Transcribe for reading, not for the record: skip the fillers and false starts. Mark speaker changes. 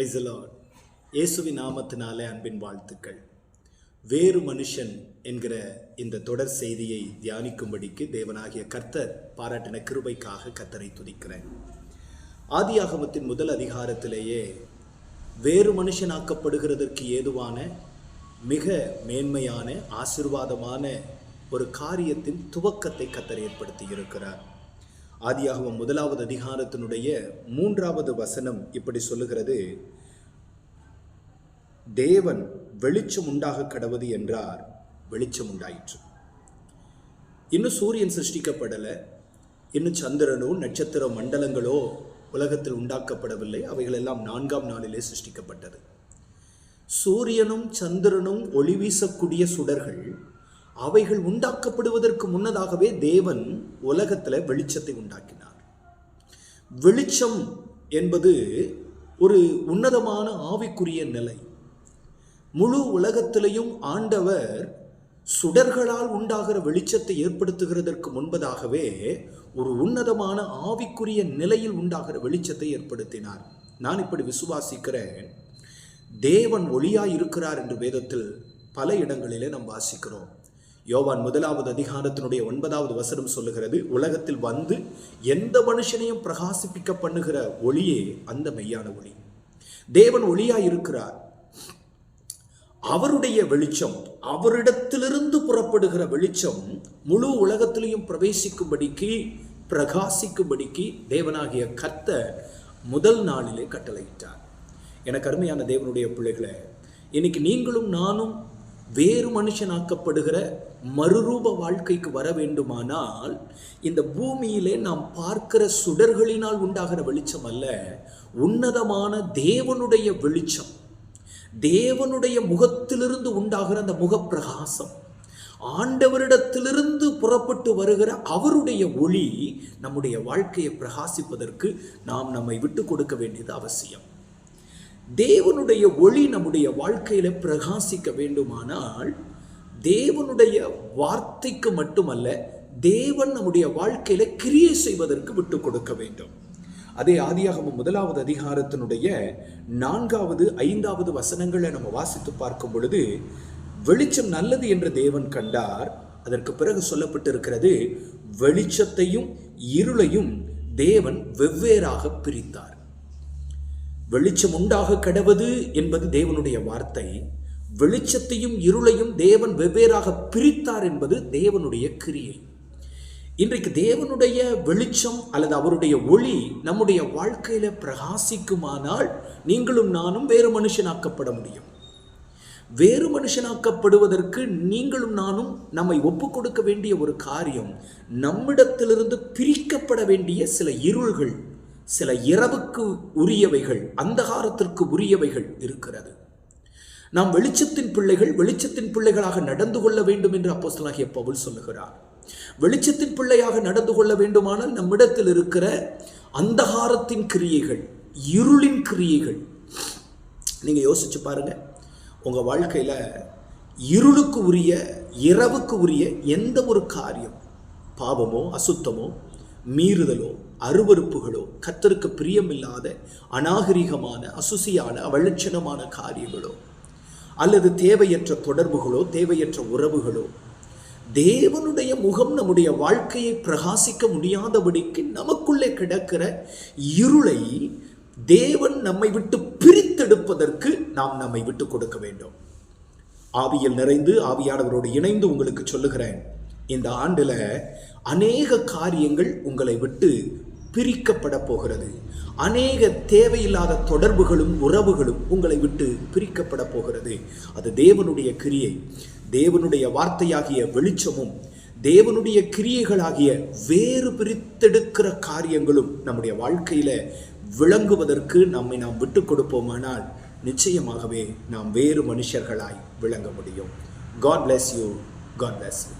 Speaker 1: Praise the Lord. இயேசுவின் நாமத்தினாலே அன்பின் வாழ்த்துக்கள். வேறு மனுஷன் என்கிற இந்த தொடர் செய்தியை தியானிக்கும்படிக்கு தேவனாகிய கர்த்தர் பாராட்டின கிருபைக்காக கர்த்தரை துதிக்கிறேன். ஆதியாகமத்தின் முதல் அதிகாரத்திலேயே வேறு மனுஷனாக்கப்படுகிறதற்கு ஏதுவான மிக மேன்மையான ஆசீர்வாதமான ஒரு காரியத்தின் துவக்கத்தை கர்த்தர் ஏற்படுத்தி இருக்கிறார். ஆதியாகமம் முதலாவது அதிகாரத்தினுடைய 3வது வசனம் இப்படி சொல்லுகிறது, தேவன் வெளிச்சம் உண்டாக கடவது என்றார், வெளிச்சம் உண்டாயிற்று. இன்னும் சூரியன் சிருஷ்டிக்கப்படலை, இன்னும் சந்திரனோ நட்சத்திர மண்டலங்களோ உலகத்தில் உண்டாக்கப்படவில்லை. அவைகள் எல்லாம் 4ஆம் நாளிலே சிருஷ்டிக்கப்பட்டது. சூரியனும் சந்திரனும் ஒளி வீசக்கூடிய சுடர்கள், அவைகள் உண்டாக்கப்படுவதற்கு முன்னதாகவே தேவன் உலகத்தில் வெளிச்சத்தை உண்டாக்கினார். வெளிச்சம் என்பது ஒரு உன்னதமான ஆவிக்குரிய நிலை. முழு உலகத்திலையும் ஆண்டவர் சுடர்களால் உண்டாகிற வெளிச்சத்தை ஏற்படுத்துகிறதற்கு முன்பதாகவே ஒரு உன்னதமான ஆவிக்குரிய நிலையில் உண்டாகிற வெளிச்சத்தை ஏற்படுத்தினார். நான் இப்படி விசுவாசிக்கிறேன். தேவன் ஒளியாய் இருக்கிறார் என்று வேதத்தில் பல இடங்களிலே நாம் வாசிக்கிறோம். யோவான் 1வது அதிகாரத்தினுடைய 9வது வசனம் சொல்லுகிறது, உலகத்தில் வந்து எந்த மனுஷனையும் பிரகாசிப்பிக்க பண்ணுகிற ஒளியே அந்த மெய்யான ஒளி. தேவன் ஒளியாய் இருக்கிறார். அவருடைய வெளிச்சம், அவரிடத்திலிருந்து புறப்படுகிற வெளிச்சம் முழு உலகத்திலையும் பிரவேசிக்கும்படிக்கு பிரகாசிக்கும்படிக்கு தேவனாகிய கர்த்தர் முதல் நாளிலே கட்டளையிட்டார். எனக்கு அருமையான தேவனுடைய பிள்ளைகளை, இன்னைக்கு நீங்களும் நானும் வேறு மனுஷனாக்கப்படுகிற மறுரூப வாழ்க்கைக்கு வர வேண்டுமானால் இந்த பூமியிலே நாம் பார்க்கிற சுடர்களினால் உண்டாகிற வெளிச்சம் அல்ல, உன்னதமான தேவனுடைய வெளிச்சம், தேவனுடைய முகத்திலிருந்து உண்டாகிற அந்த முகப்பிரகாசம், ஆண்டவரிடத்திலிருந்து புறப்பட்டு வருகிற அவருடைய ஒளி நம்முடைய வாழ்க்கையை பிரகாசிப்பதற்கு நாம் நம்மை விட்டு கொடுக்க வேண்டியது அவசியம். தேவனுடைய ஒளி நம்முடைய வாழ்க்கையில பிரகாசிக்க வேண்டுமானால் தேவனுடைய வார்த்தைக்கு மட்டுமல்ல, தேவன் நம்முடைய வாழ்க்கையில கிரியை செய்வதற்கு விட்டு கொடுக்க வேண்டும். அதே ஆதியாகமம் 1வது அதிகாரத்தினுடைய 4வது 5வது வசனங்களை நம்ம வாசித்து பார்க்கும் பொழுது, வெளிச்சம் நல்லது என்று தேவன் கண்டார். அதற்கு பிறகு சொல்லப்பட்டிருக்கிறது, வெளிச்சத்தையும் இருளையும் தேவன் வெவ்வேறாக பிரித்தார். வெளிச்சம் உண்டாக கடவது என்பது தேவனுடைய வார்த்தை. வெளிச்சத்தையும் இருளையும் தேவன் வெவ்வேறாக பிரித்தார் என்பது தேவனுடைய கிரியை. இன்றைக்கு தேவனுடைய வெளிச்சம் அல்லது அவருடைய ஒளி நம்முடைய வாழ்க்கையில பிரகாசிக்குமானால் நீங்களும் நானும் வேறு மனுஷனாக்கப்பட முடியும். வேறு மனுஷனாக்கப்படுவதற்கு நீங்களும் நானும் நம்மை ஒப்பு கொடுக்க வேண்டிய ஒரு காரியம், நம்மிடத்திலிருந்து பிரிக்கப்பட வேண்டிய சில இருள்கள், சில இரவுக்கு உரியவைகள், அந்தகாரத்திற்கு உரியவைகள் இருக்கிறது. நாம் வெளிச்சத்தின் பிள்ளைகள், வெளிச்சத்தின் பிள்ளைகளாக நடந்து கொள்ள வேண்டும் என்று அப்போஸ்தலனாகிய பவுல் சொல்லுகிறார். வெளிச்சத்தின் பிள்ளையாக நடந்து கொள்ள வேண்டுமானால் நம்மிடத்தில் இருக்கிற அந்தகாரத்தின் கிரியைகள், இருளின் கிரியைகள், நீங்க யோசிச்சு பாருங்க. உங்க வாழ்க்கையில இருளுக்கு உரிய, இரவுக்கு உரிய எந்த ஒரு காரியம், பாவமோ அசுத்தமோ மீறுதலோ அருவருப்புகளோ, கர்த்தருக்கு பிரியமில்லாத அநாகரிகமான அசுசியான அவலட்சணமான காரியங்களோ, அல்லது தேவையற்ற தொடர்புகளோ, தேவையற்ற உறவுகளோ, தேவனுடைய முகம் நம்முடைய வாழ்க்கையை பிரகாசிக்க முடியாதபடிக்கு நமக்குள்ளே கிடக்கிற இருளை தேவன் நம்மை விட்டு பிரித்தெடுப்பதற்கு நாம் நம்மை விட்டு கொடுக்க வேண்டும். ஆவியில் நிறைந்து ஆவியானவரோடு இணைந்து உங்களுக்கு சொல்லுகிறேன், இந்த ஆண்டுல அநேக காரியங்கள் உங்களை விட்டு பிரிக்கப்பட போகிறது. அநேக தேவையில்லாத தொடர்புகளும் உறவுகளும் உங்களை விட்டு பிரிக்கப்பட போகிறது. அது தேவனுடைய கிரியை. தேவனுடைய வார்த்தையாகிய வெளிச்சமும் தேவனுடைய கிரியைகளாகிய வேறு பிரித்தெடுக்கிற காரியங்களும் நம்முடைய வாழ்க்கையில விளங்குவதற்கு நம்மை நாம் விட்டு கொடுப்போமானால் நிச்சயமாகவே நாம் வேறு மனுஷர்களாய் விளங்க முடியும். God bless you. God bless you.